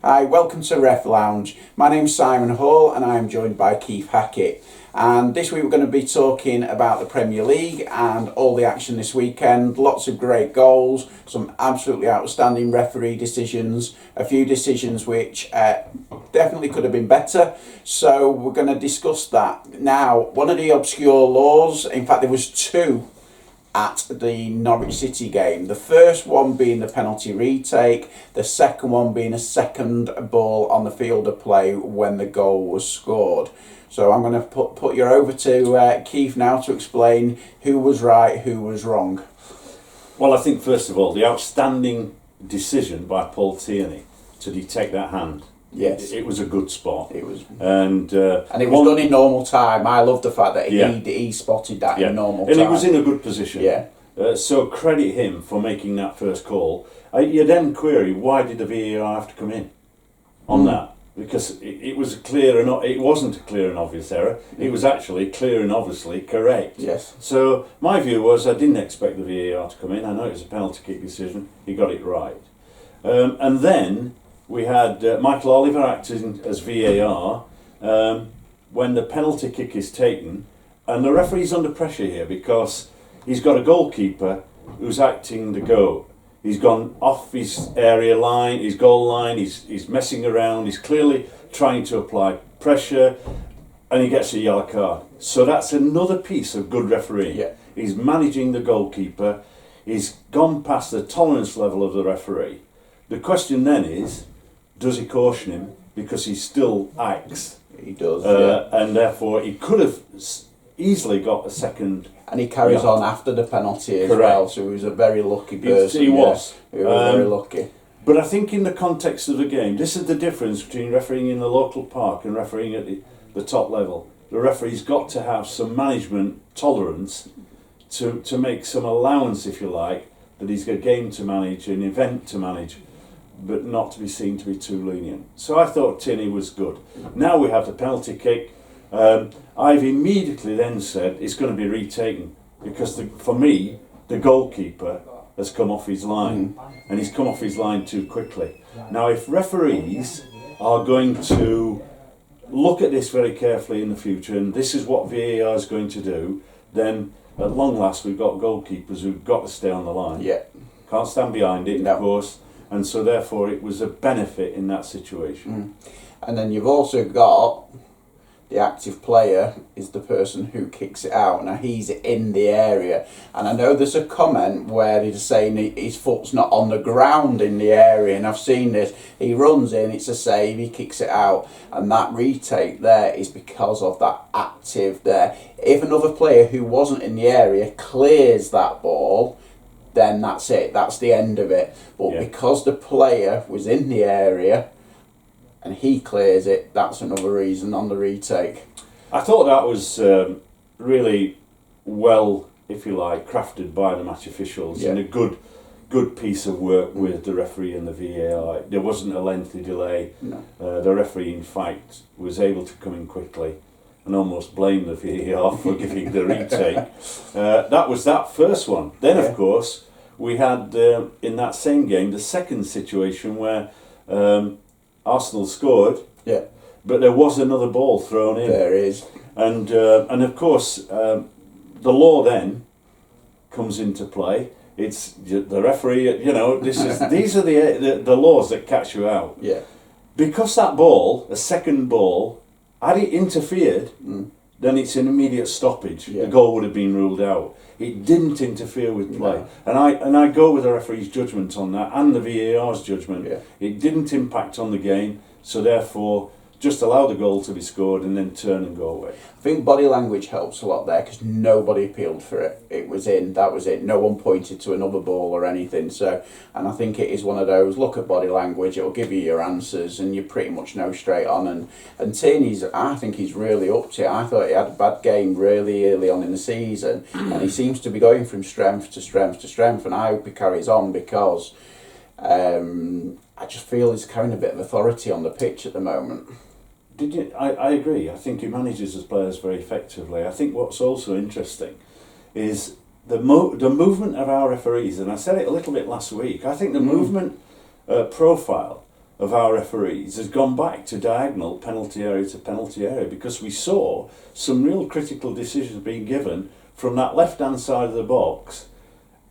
Hi, welcome to Ref Lounge. My name's Simon Hall and I'm joined by Keith Hackett. And this week we're going to be talking about the Premier League and all the action this weekend. Lots of great goals, some absolutely outstanding referee decisions, a few decisions which definitely could have been better. So we're going to discuss that. Now, one of the obscure laws, in fact there was two at the Norwich City game. The first one being the penalty retake, the second one being a second ball on the field of play when the goal was scored. So I'm going to put you over to Keith now to explain who was right, who was wrong. Well, I think first of all, the outstanding decision by Paul Tierney to detect that hand. Yes, it was a good spot. It was, and it was done in normal time. I love the fact that he spotted that in normal time, and he was in a good position. Yeah. So credit him for making that first call. You then query, why did the VAR have to come in on that? Because it was it wasn't a clear and obvious error. It was actually clear and obviously correct. Yes. So my view was I didn't expect the VAR to come in. I know it was a penalty kick decision. He got it right, and then we had Michael Oliver acting as VAR when the penalty kick is taken, and the referee's under pressure here because he's got a goalkeeper who's acting the go. He's gone off his area line, his goal line, he's messing around, he's clearly trying to apply pressure, and he gets a yellow card. So that's another piece of good refereeing. Yeah. He's managing the goalkeeper, he's gone past the tolerance level of the referee. The question then is, does he caution him because he still acts? He does, and therefore he could have easily got a second. And he carries on after the penalty as well, so he was a very lucky person. He was. He was very lucky. But I think in the context of the game, this is the difference between refereeing in the local park and refereeing at the top level. The referee's got to have some management tolerance to make some allowance, if you like, that he's got a game to manage, an event to manage, but not to be seen to be too lenient. So I thought Tierney was good. Now we have the penalty kick. I've immediately then said it's going to be retaken because for me the goalkeeper has come off his line and he's come off his line too quickly. Now if referees are going to look at this very carefully in the future, and this is what VAR is going to do, then at long last we've got goalkeepers who've got to stay on the line. Yeah. Can't stand behind it, of course, and so therefore it was a benefit in that situation. And then you've also got the active player is the person who kicks it out. Now he's in the area, and I know there's a comment where they're saying his foot's not on the ground in the area, and I've seen this. He runs in, it's a save, he kicks it out, and that retake there is because of that active there. If another player who wasn't in the area clears that ball, then that's it, that's the end of it. But because the player was in the area and he clears it, that's another reason on the retake. I thought that was really well, if you like, crafted by the match officials, and a good piece of work with the referee and the VAR. There wasn't a lengthy delay. No. The referee, in fact, was able to come in quickly and almost blame the VAR for giving the retake. That was that first one. Then, of course, we had, in that same game, the second situation where Arsenal scored, but there was another ball thrown in. There is, and of course the law then comes into play. It's the referee. These are the laws that catch you out. Yeah. Because that ball, a second ball, had it interfered, then it's an immediate stoppage. Yeah. The goal would have been ruled out. It didn't interfere with play, No. and I go with the referee's judgment on that and the VAR's judgment. Yeah. It didn't impact on the game, so therefore just allow the goal to be scored and then turn and go away. I think body language helps a lot there because nobody appealed for it. It was in, that was it. No one pointed to another ball or anything. So, and I think it is one of those, look at body language, it'll give you your answers and you pretty much know straight on. And Tierney's, I think he's really up to it. I thought he had a bad game really early on in the season and he seems to be going from strength to strength to strength, and I hope he carries on because I just feel he's carrying a bit of authority on the pitch at the moment. I agree. I think he manages his players very effectively. I think what's also interesting is the movement of our referees, and I said it a little bit last week. I think the movement profile of our referees has gone back to diagonal penalty area to penalty area, because we saw some real critical decisions being given from that left-hand side of the box,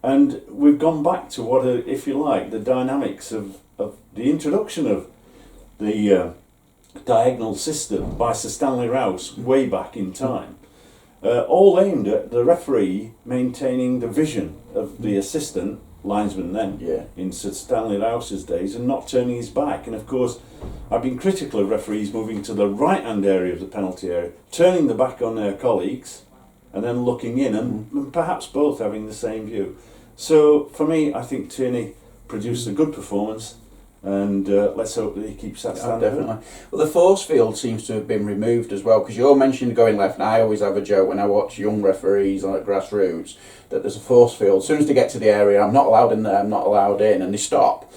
and we've gone back to what are, if you like, the dynamics of the introduction of the diagonal system by Sir Stanley Rouse way back in time, all aimed at the referee maintaining the vision of the assistant linesman then, in Sir Stanley Rouse's days, and not turning his back. And of course, I've been critical of referees moving to the right-hand area of the penalty area, turning the back on their colleagues, and then looking in, and perhaps both having the same view. So for me, I think Tierney produced a good performance, and let's hope that he keeps that standard. Definitely. Well, the force field seems to have been removed as well, because you're mentioning going left, and I always have a joke when I watch young referees on at grassroots that there's a force field. As soon as they get to the area, I'm not allowed in there, I'm not allowed in, and they stop.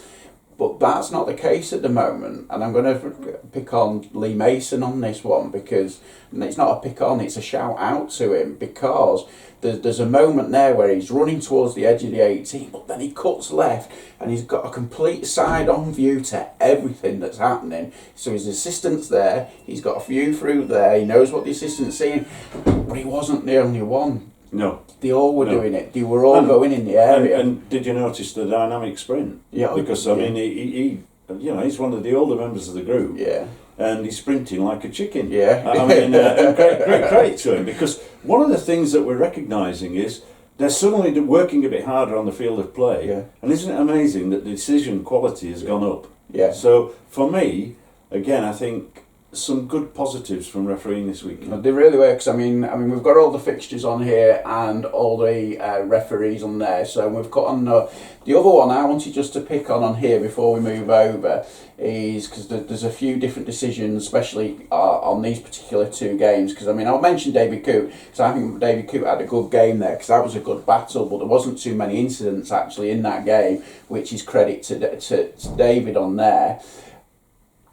But that's not the case at the moment, and I'm going to pick on Lee Mason on this one, because it's not a pick on, it's a shout out to him, because there's a moment there where he's running towards the edge of the 18, but then he cuts left and he's got a complete side-on view to everything that's happening. So his assistant's there, he's got a view through there, he knows what the assistant's seeing, but he wasn't the only one. No. They all were doing it. They were all going in the area. And did you notice the dynamic sprint? Yeah. Because, I mean, he he's one of the older members of the group. Yeah. And he's sprinting like a chicken. Yeah. I mean, and great credit to him, because one of the things that we're recognising is they're suddenly working a bit harder on the field of play. Yeah. And isn't it amazing that the decision quality has gone up? Yeah. So, for me, again, I think some good positives from refereeing this week. They really were, because I mean, we've got all the fixtures on here and all the referees on there. So we've got on the other one I wanted just to pick on here before we move over is because there's a few different decisions, especially on these particular two games. Because I mean, I'll mention David Coote, because I think David Coote had a good game there, because that was a good battle, but there wasn't too many incidents actually in that game, which is credit to David on there.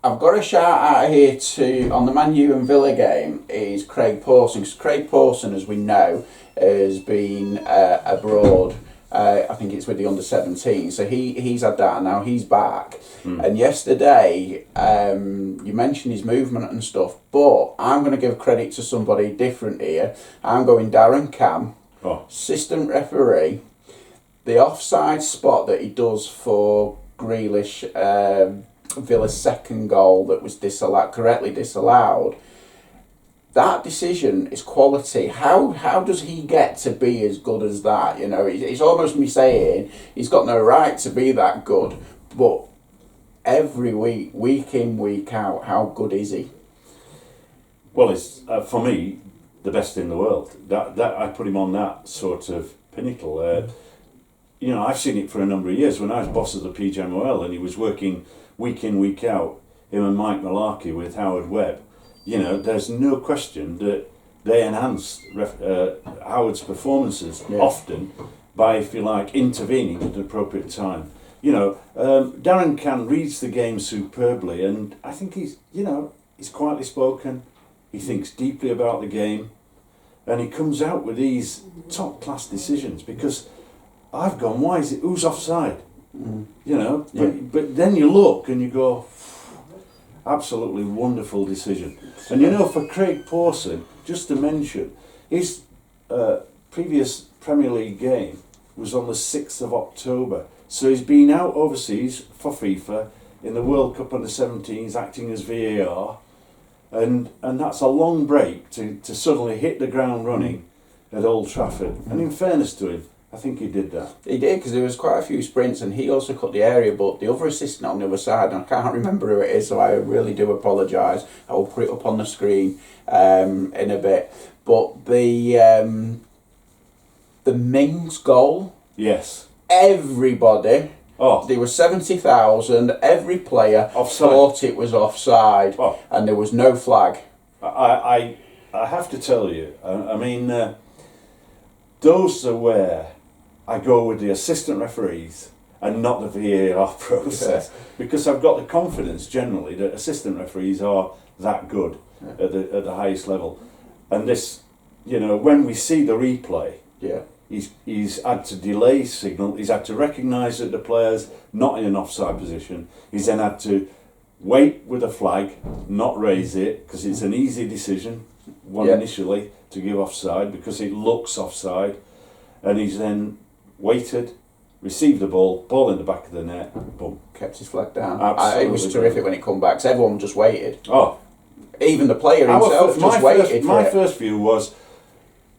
I've got a shout out here on the Man U and Villa game is Craig Pawson, because Craig Pawson, as we know, has been abroad. I think it's with the under-17, so he's had that, and now he's back. And yesterday, you mentioned his movement and stuff, but I'm going to give credit to somebody different here. I'm going Darren Cam, assistant referee. The offside spot that he does for Grealish, Villa's second goal that was correctly disallowed, that decision is quality. How does he get to be as good as that? You know, it's almost me saying he's got no right to be that good, but every week in, week out, how good is he? Well, it's for me the best in the world. That I put him on that sort of pinnacle. I've seen it for a number of years. When I was boss of the PGMOL and he was working week in, week out, him and Mike Malarkey with Howard Webb, there's no question that they enhanced Howard's performances often by, if you like, intervening at an appropriate time. Darren Can reads the game superbly, and I think he's quietly spoken, he thinks deeply about the game, and he comes out with these top-class decisions, because I've gone, who's offside? But then you look and you go, absolutely wonderful decision. And for Craig Pawson, just to mention, his previous Premier League game was on the 6th of October. So he's been out overseas for FIFA in the World Cup under-17s, acting as VAR, and that's a long break to suddenly hit the ground running at Old Trafford. And in fairness to him, I think he did that. He did, because there was quite a few sprints, and he also cut the area, but the other assistant on the other side, and I can't remember who it is, so I really do apologise. I will put it up on the screen in a bit. But the Mings goal, yes, everybody, there were 70,000, every player thought it was offside, and there was no flag. I have to tell you, I mean, those are where I go with the assistant referees and not the VAR process, because I've got the confidence generally that assistant referees are that good at the highest level. And this, when we see the replay, he's had to delay signal, he's had to recognise that the player's not in an offside position, he's then had to wait with a flag, not raise it, because it's an easy decision, initially, to give offside, because it looks offside, and he's then waited, received the ball in the back of the net, boom. Kept his flag down. Absolutely It was terrific when it come back, 'cause everyone just waited. Oh. Even the player himself just waited My first view was,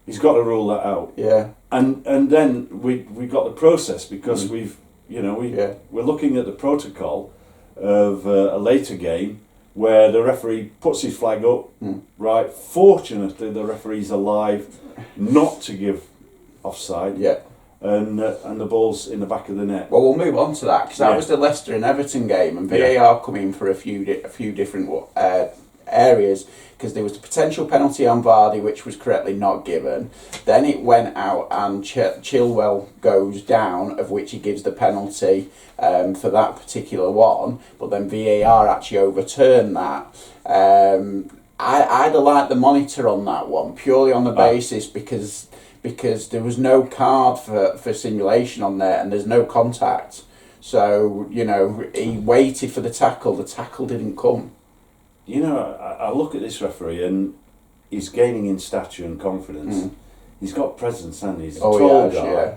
he's got to rule that out. Yeah. And then we got the process, because we're looking at the protocol of a later game where the referee puts his flag up. Right. Fortunately, the referee's alive not to give offside. Yeah. And the ball's in the back of the net. Well, we'll move on to that, because that was the Leicester and Everton game, and VAR come in for a few different areas, because there was the potential penalty on Vardy, which was correctly not given. Then it went out and Chilwell goes down, of which he gives the penalty for that particular one, but then VAR actually overturned that. I'd have liked the monitor on that one, purely on the basis because there was no card for simulation on there, and there's no contact. So, he waited for the tackle didn't come. I look at this referee, and he's gaining in stature and confidence. He's got presence, and he's a tall guy. Yeah.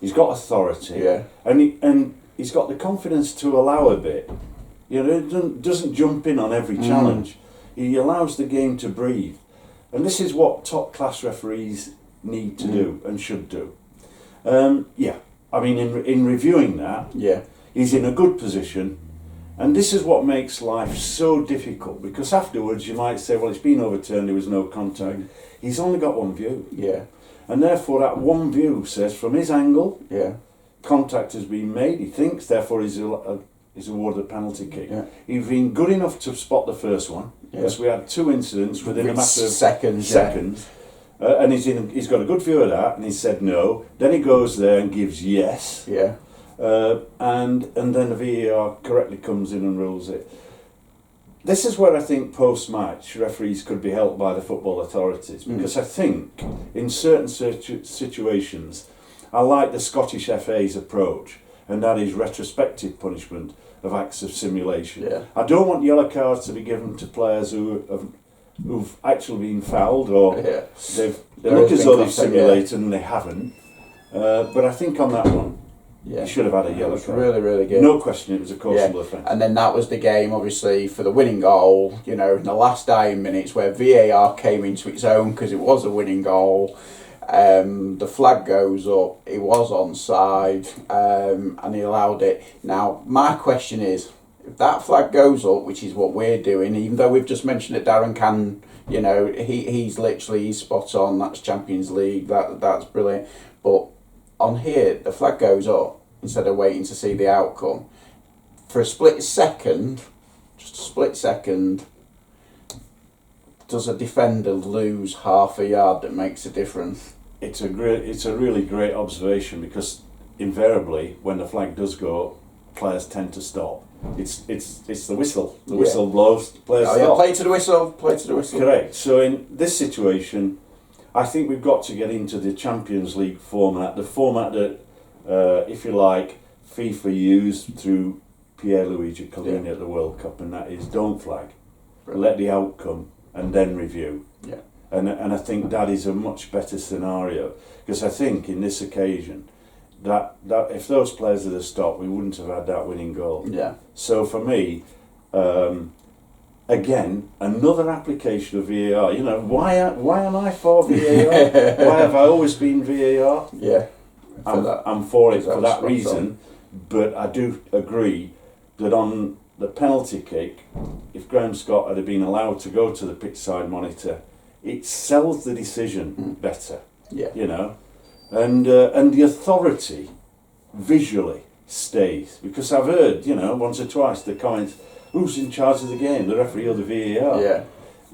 He's got authority, and he's got the confidence to allow a bit. He doesn't jump in on every challenge. He allows the game to breathe, and this is what top class referees need to do and should do. In reviewing that, he's in a good position. And this is what makes life so difficult, because afterwards you might say, well, it's been overturned, there was no contact. He's only got one view. Yeah. And therefore that one view says, from his angle, contact has been made, he thinks, therefore he's awarded a penalty kick. Yeah. He's been good enough to spot the first one, because we had two incidents within a matter of seconds. And he's got a good view of that, and he said no. Then he goes there and gives yes. Yeah. And then the VAR correctly comes in and rules it. This is where I think post-match referees could be helped by the football authorities, because I think in certain situations I like the Scottish FA's approach, and that is retrospective punishment of acts of simulation. Yeah. I don't want yellow cards to be given to players who've actually been fouled, or they look as though they've simulated and they haven't. But I think on that one, he should have had a yellow card. Really, really good. No question, it was a cautionable offence. And then that was the game, obviously, for the winning goal, in the last dying minutes, where VAR came into its own, because it was a winning goal. The flag goes up, it was onside, and he allowed it. Now, my question is, if that flag goes up, which is what we're doing, even though we've just mentioned that Darren can, he's spot on, that's Champions League, that's brilliant. But on here, the flag goes up instead of waiting to see the outcome. For a split second, does a defender lose half a yard that makes a difference? It's a really great observation, because invariably when the flag does go up, players tend to stop. It's the whistle. The whistle blows, players stop. Play to the whistle. Correct. So in this situation, I think we've got to get into the Champions League format, the format that, if you like, FIFA used through Pierluigi Collini at the World Cup, and that is don't flag, let the outcome and then review. Yeah. And I think that is a much better scenario, because I think in this occasion that if those players had stopped, we wouldn't have had that winning goal. Yeah. So for me, again, another application of VAR. Why am I for VAR? Why have I always been VAR? Yeah. I'm for it for that reason, but I do agree that on the penalty kick, if Graham Scott had been allowed to go to the pitch side monitor, it sells the decision better. Yeah. And the authority visually stays, because I've heard once or twice the comments, who's in charge of the game, the referee or the VAR? Yeah.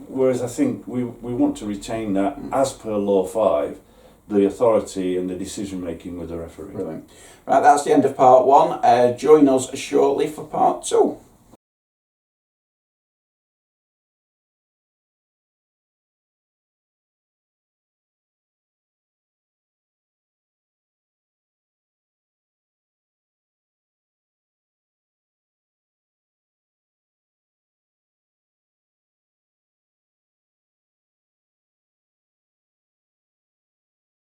Whereas I think we want to retain that, as per Law 5, the authority and the decision making with the referee. Brilliant. Right, that's the end of part 1. Join us shortly for part 2.